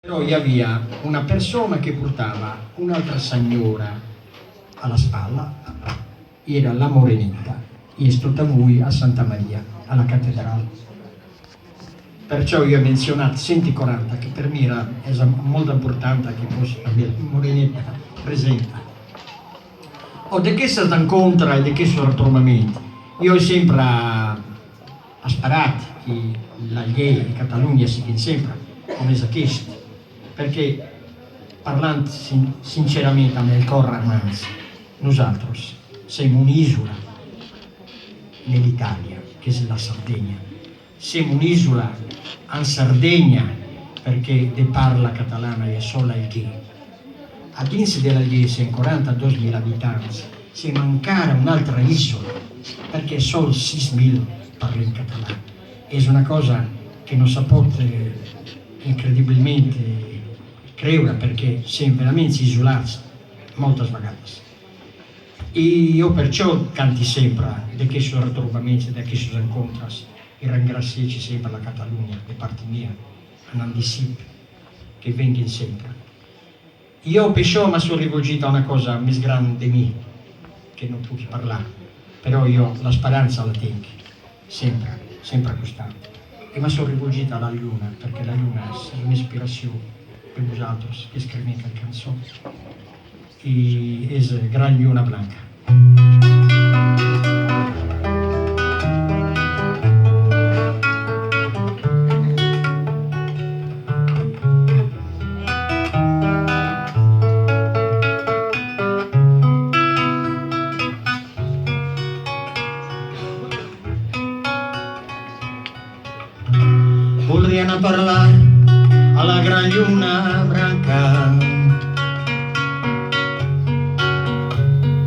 Però via una persona che portava un'altra signora alla spalla, era la Morenetta, e è stata lui a Santa Maria, alla cattedrale. Perciò io ho menzionato 140, che per me era molto importante che fosse la Morenetta presente. O di che si incontra e di che sono ritrovamenti. Io ho sempre sparato che la Lega di Catalogna si tiene sempre come si chiesto, perché parlando sinceramente nel corre amanzi, nosaltres siamo un'isola nell'Italia, che è la Sardegna. Siamo un'isola in Sardegna perché de parla catalana è solo il Ghé. A dins della Ghé siamo 42.000 abitanti, siamo ancora un'altra isola perché solo 6.000 parla in catalano. È una cosa che non si può incredibilmente credere perché siamo veramente isolati molte volte. E io perciò canti sempre di che sono ritrovamenti, di che sono incontri, e ringraziarci sempre la Catalogna, da parte mia, a anticipo, che vengono sempre. Io perciò mi sono rivolgito a una cosa più grande di me, che non posso parlare, però io la speranza la tengo, sempre, sempre costante. E mi sono rivolgito alla Luna, perché la Luna è un'ispirazione per vosaltres che scrivete le canzoni. E è Gran Lluna Blanca. Voldrien parlar a la gran lluna branca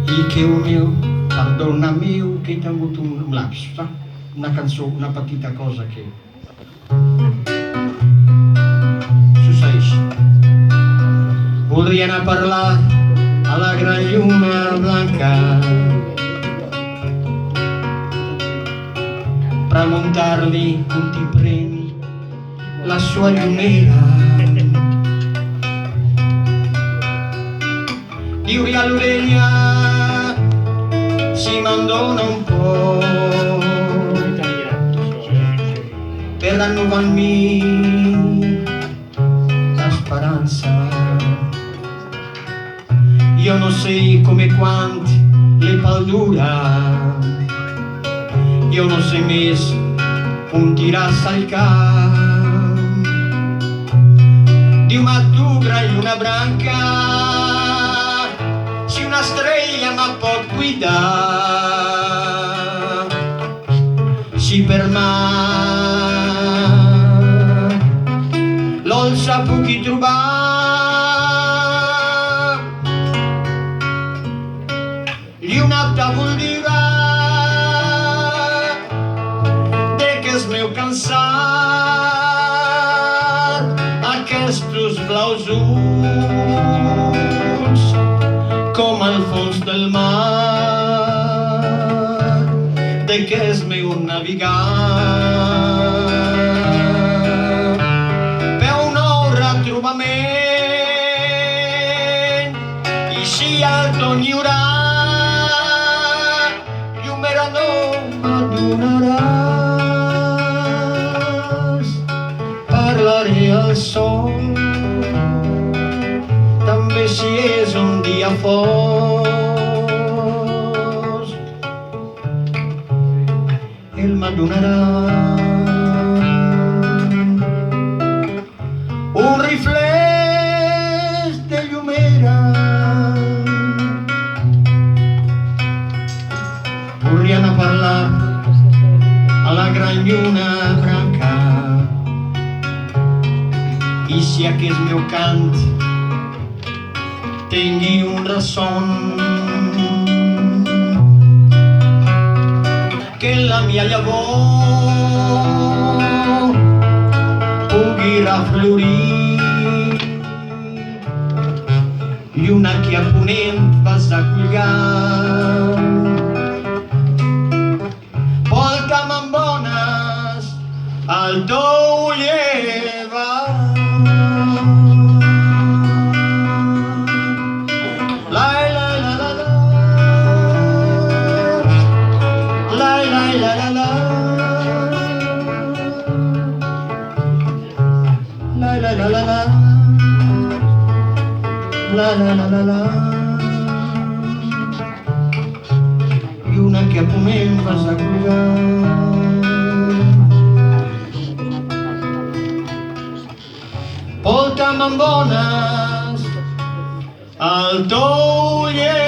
i che un mio, perdona mio, che ti ha avuto un lapsus, una canzone, una petita cosa che succedeix. Voldrien parlar a la gran lluna blanca preguntar-li on ti pren la sua llunera. Diu-li a l'orella si me'n dona un po' per rinnovar-mi l'esperanza. Io non sei come quanti le paldura, io non sei més un tiràs al cap. Diu, ma tu, gran lluna branca, si una estrella mi pot guidar, si per me l'olsa puc hi trobar, llunata vuol dir el meu cansat, aquests blaus ulls com al fons del mar, de què és meu navegar per un nou retrobament. I si el ton hi haurà, llumera no m'adonarà. Parlaré al sol, també si és un dia fosc, ell m'adonarà un reflex de llumera. Vorrien parlar a la gran lluna branca, i si aquest meu cant tingui un reson, que la mia llavor pugui reflorir, lluna que a ponent vas a colgar, porta'm amb bones al teu llevat. la la la la la. I una que a ponent vas a crugar. Porta'm amb bones al teu llet.